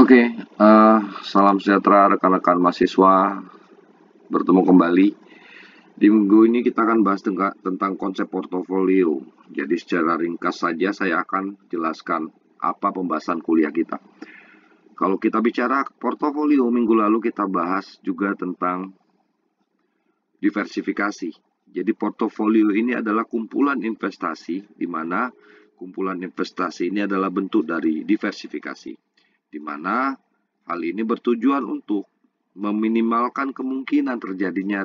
Oke, salam sejahtera rekan-rekan mahasiswa, bertemu kembali. Di minggu ini kita akan bahas tentang konsep portofolio. Jadi secara ringkas saja saya akan jelaskan apa pembahasan kuliah kita. Kalau kita bicara portofolio, minggu lalu kita bahas juga tentang diversifikasi. Jadi portofolio ini adalah kumpulan investasi, di mana kumpulan investasi ini adalah bentuk dari diversifikasi, di mana hal ini bertujuan untuk meminimalkan kemungkinan terjadinya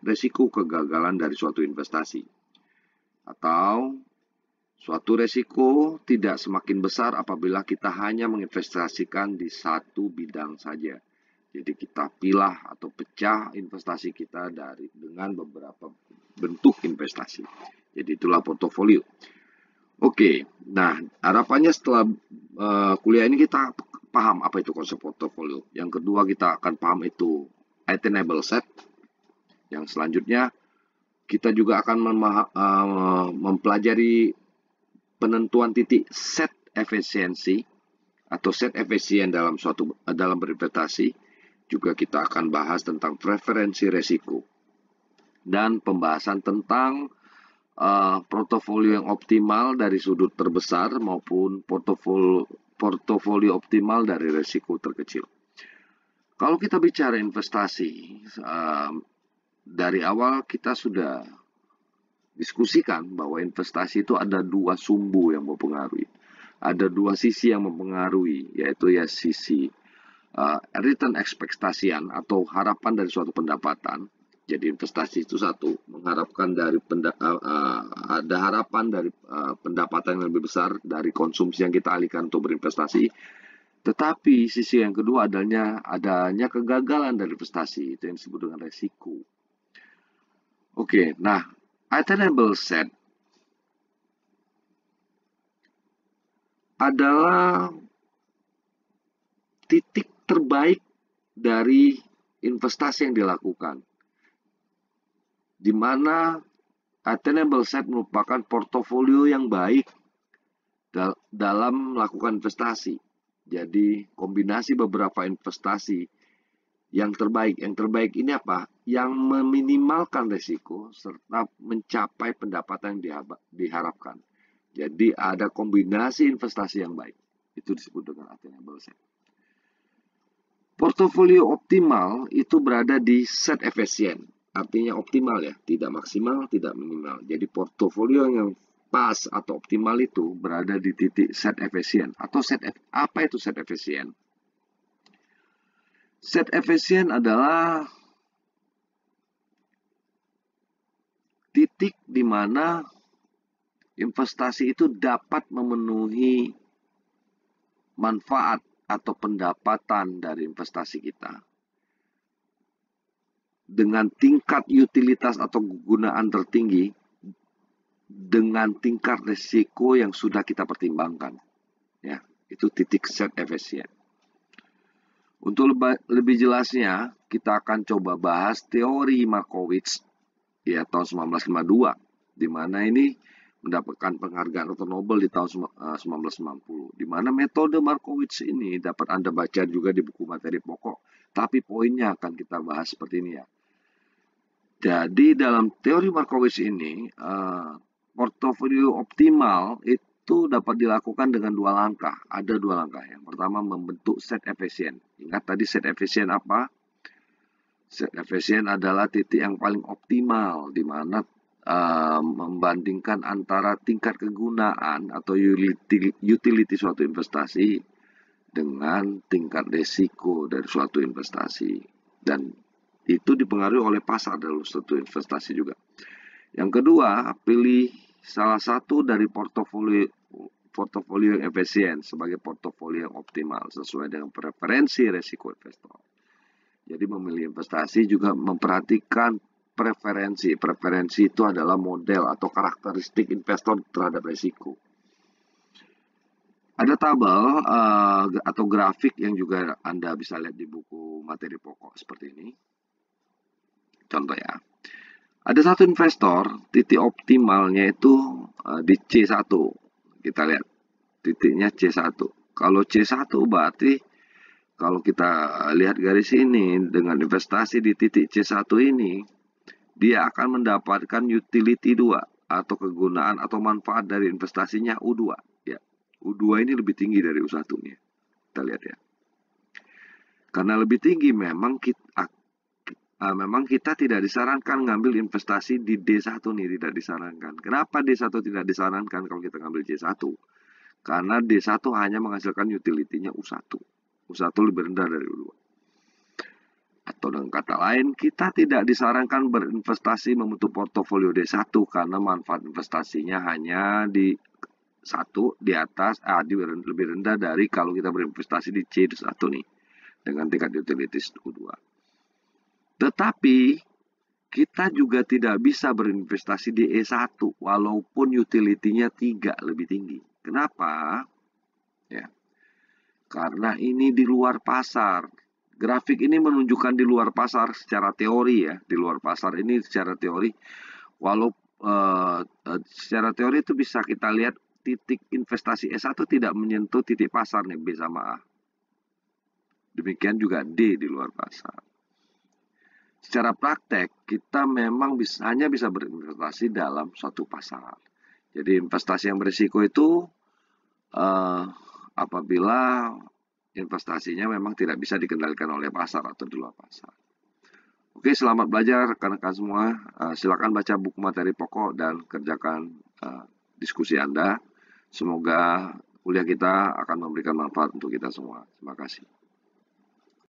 resiko kegagalan dari suatu investasi, atau suatu resiko tidak semakin besar apabila kita hanya menginvestasikan di satu bidang saja. Jadi kita pilah atau pecah investasi kita dengan beberapa bentuk investasi. Jadi itulah portofolio. Oke, nah harapannya setelah kuliah ini kita paham apa itu konsep portofolio. Yang kedua kita akan paham itu attainable set. Yang selanjutnya kita juga akan mempelajari penentuan titik set efisiensi atau set efisien dalam berinvestasi. Juga kita akan bahas tentang preferensi resiko dan pembahasan tentang portofolio yang optimal dari sudut terbesar maupun portofolio optimal dari resiko terkecil. Kalau kita bicara investasi, dari awal kita sudah diskusikan bahwa investasi itu ada dua sumbu yang mempengaruhi. Ada dua sisi yang mempengaruhi, yaitu sisi return ekspektasian atau harapan dari suatu pendapatan. Jadi investasi itu satu, mengharapkan dari ada harapan dari pendapatan yang lebih besar dari konsumsi yang kita alihkan untuk berinvestasi. Tetapi sisi yang kedua adanya kegagalan dari investasi, itu yang disebut dengan resiko. Oke, nah attainable set adalah titik terbaik dari investasi yang dilakukan, di mana attainable set merupakan portofolio yang baik dalam melakukan investasi. Jadi kombinasi beberapa investasi yang terbaik. Yang terbaik ini apa? Yang meminimalkan risiko serta mencapai pendapatan yang diharapkan. Jadi ada kombinasi investasi yang baik. Itu disebut dengan attainable set. Portofolio optimal itu berada di set efisien. Artinya optimal ya, tidak maksimal, tidak minimal. Jadi portofolio yang pas atau optimal itu berada di titik set efisien. Atau apa itu set efisien? Set efisien adalah titik di mana investasi itu dapat memenuhi manfaat atau pendapatan dari investasi kita dengan tingkat utilitas atau kegunaan tertinggi dengan tingkat risiko yang sudah kita pertimbangkan. Ya, itu titik set efisien. Untuk lebih jelasnya, kita akan coba bahas teori Markowitz ya tahun 1952, di mana ini mendapatkan penghargaan Otto Nobel di tahun 1990. Di mana metode Markowitz ini dapat Anda baca juga di buku materi pokok, tapi poinnya akan kita bahas seperti ini ya. Jadi dalam teori Markowitz ini, portofolio optimal itu dapat dilakukan dengan dua langkah. Ada dua langkah. Yang pertama membentuk set efisien. Ingat tadi set efisien apa? Set efisien adalah titik yang paling optimal, di mana membandingkan antara tingkat kegunaan atau utility suatu investasi dengan tingkat risiko dari suatu investasi. Dan itu dipengaruhi oleh pasar dalam suatu investasi juga. Yang kedua, pilih salah satu dari portofolio yang efisien sebagai portofolio yang optimal sesuai dengan preferensi risiko investor. Jadi memilih investasi juga memperhatikan preferensi. Preferensi itu adalah model atau karakteristik investor terhadap risiko. Ada tabel atau grafik yang juga Anda bisa lihat di buku materi pokok seperti ini. Contoh ya. Ada satu investor, titik optimalnya itu di C1. Kita lihat titiknya C1. Kalau C1 berarti Kalau kita lihat garis ini, dengan investasi di titik C1 ini, dia akan mendapatkan utility 2 atau kegunaan atau manfaat dari investasinya U2. Ya, U2 ini lebih tinggi dari U1-nya. Kita lihat ya. Karena lebih tinggi, memang kita tidak disarankan ngambil investasi di D1 nih, tidak disarankan. Kenapa D1 tidak disarankan kalau kita ngambil C1? Karena D1 hanya menghasilkan utility-nya U1. U1 lebih rendah dari U2. Atau dengan kata lain, kita tidak disarankan berinvestasi membentuk portofolio D1 karena manfaat investasinya hanya di 1 di atas, lebih rendah dari kalau kita berinvestasi di C1 nih, dengan tingkat utilities U2. Tetapi, kita juga tidak bisa berinvestasi di E1 walaupun utility-nya 3 lebih tinggi. Kenapa? Ya, karena ini di luar pasar. Grafik ini menunjukkan di luar pasar secara teori ya. Di luar pasar ini secara teori. Secara teori itu bisa kita lihat titik investasi S1 tidak menyentuh titik pasar nih, B sama A. Demikian juga D di luar pasar. Secara praktek, kita memang hanya bisa berinvestasi dalam suatu pasar. Jadi investasi yang berisiko itu apabila investasinya memang tidak bisa dikendalikan oleh pasar atau di luar pasar. Oke, selamat belajar rekan-rekan semua. Silakan baca buku materi pokok dan kerjakan diskusi Anda. Semoga kuliah kita akan memberikan manfaat untuk kita semua. Terima kasih.